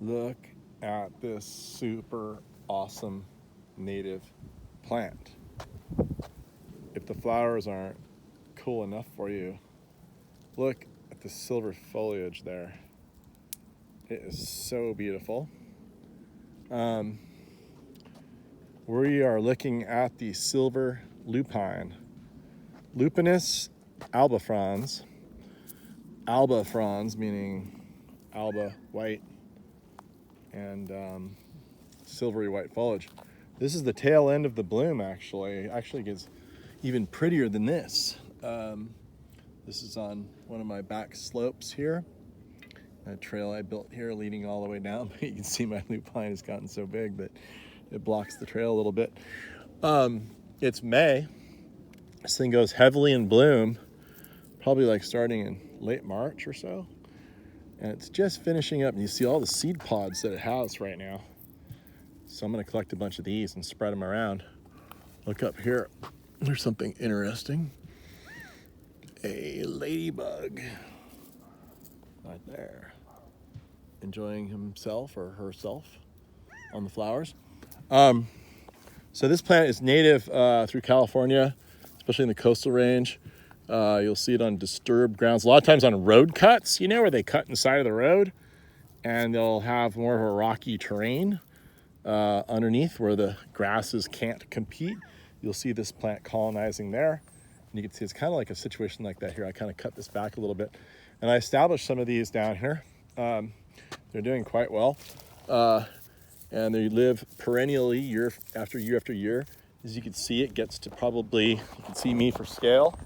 Look at this super awesome native plant. If the flowers aren't cool enough for you, look at the silver foliage there. It is so beautiful. We are looking at the silver lupine. Lupinus albifrons. Albifrons meaning alba white and silvery white foliage. This is the tail end of the bloom actually. It actually gets even prettier than this. This is on one of my back slopes here. A trail I built here leading all the way down. But you can see my lupine has gotten so big that it blocks the trail a little bit. It's May. This thing goes heavily in bloom, probably like starting in late March or so. And it's just finishing up. And you see all the seed pods that it has right now. So I'm gonna collect a bunch of these and spread them around. Look up here. There's something interesting. A ladybug right there, enjoying himself or herself on the flowers. So this plant is native through California, especially in the coastal range. You'll see it on disturbed grounds, a lot of times on road cuts, you know, where they cut in the side of the road, and they'll have more of a rocky terrain underneath where the grasses can't compete. You'll see this plant colonizing there. And you can see it's kind of like a situation like that here. I kind of cut this back a little bit. And I established some of these down here. They're doing quite well. And they live perennially year after year after year. As you can see, it gets to probably, you can see me for scale.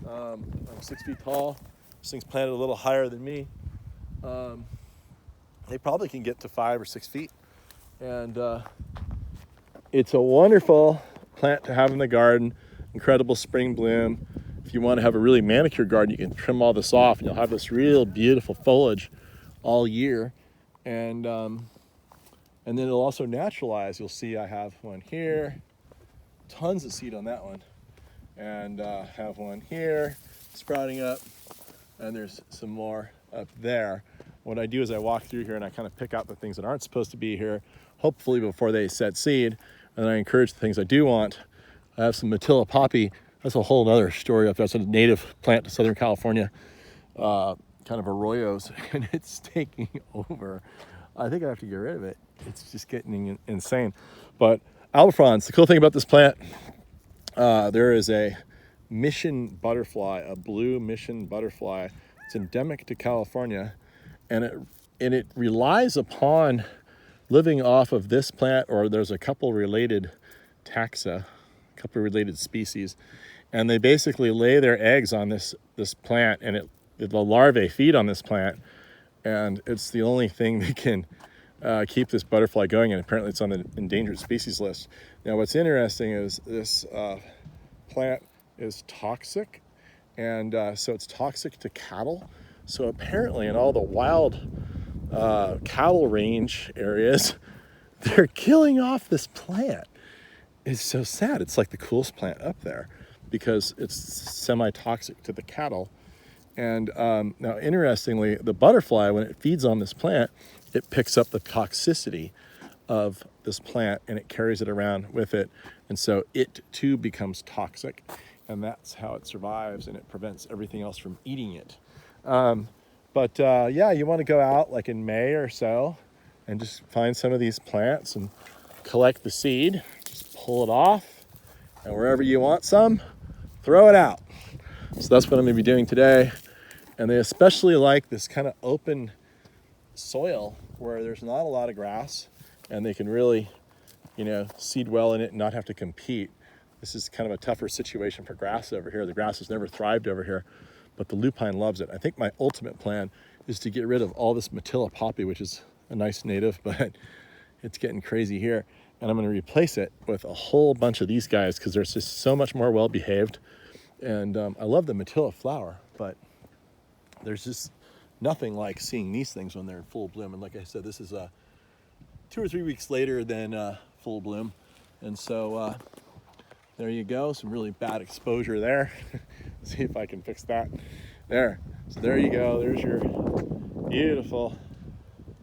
I'm 6 feet tall. This thing's planted a little higher than me. They probably can get to 5 or 6 feet. And it's a wonderful plant to have in the garden. Incredible spring bloom. If you want to have a really manicured garden, you can trim all this off and you'll have this real beautiful foliage all year. And then it'll also naturalize. You'll see I have one here, tons of seed on that one. And have one here sprouting up, and there's some more up there. What I do is I walk through here and I kind of pick out the things that aren't supposed to be here, hopefully before they set seed, and I encourage the things I do want. I have some Matilla poppy. That's a whole other story up there. It's a native plant to Southern California, kind of arroyos, and it's taking over. I think I have to get rid of it. It's just getting insane. But albifrons, the cool thing about this plant, there is a mission butterfly, a blue mission butterfly. It's endemic to California, and it relies upon living off of this plant, or there's a couple related taxa, a couple related species, and they basically lay their eggs on this plant, and the larvae feed on this plant, and it's the only thing that can keep this butterfly going, and apparently it's on the endangered species list. Now what's interesting is this plant is toxic, and so it's toxic to cattle. So apparently in all the wild cattle range areas, they're killing off this plant. It's so sad. It's like the coolest plant up there because it's semi-toxic to the cattle. And now interestingly, the butterfly, when it feeds on this plant, it picks up the toxicity of this plant and it carries it around with it. And so it too becomes toxic, and that's how it survives, and it prevents everything else from eating it. Yeah, you want to go out like in May or so and just find some of these plants and collect the seed, just pull it off, and wherever you want some, throw it out. So that's what I'm going to be doing today. And they especially like this kind of open soil where there's not a lot of grass, and they can really, seed well in it and not have to compete. This is kind of a tougher situation for grass over here. The grass has never thrived over here, but the lupine loves it. I think my ultimate plan is to get rid of all this Matilla poppy, which is a nice native, but it's getting crazy here. And I'm going to replace it with a whole bunch of these guys because they're just so much more well-behaved. And I love the Matilla flower, but there's just nothing like seeing these things when they're in full bloom. And like I said, this is 2 or 3 weeks later than full bloom. And so there you go, some really bad exposure there. See if I can fix that. There, so there you go, there's your beautiful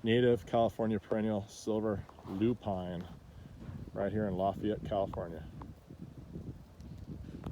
native California perennial silver lupine right here in Lafayette, California.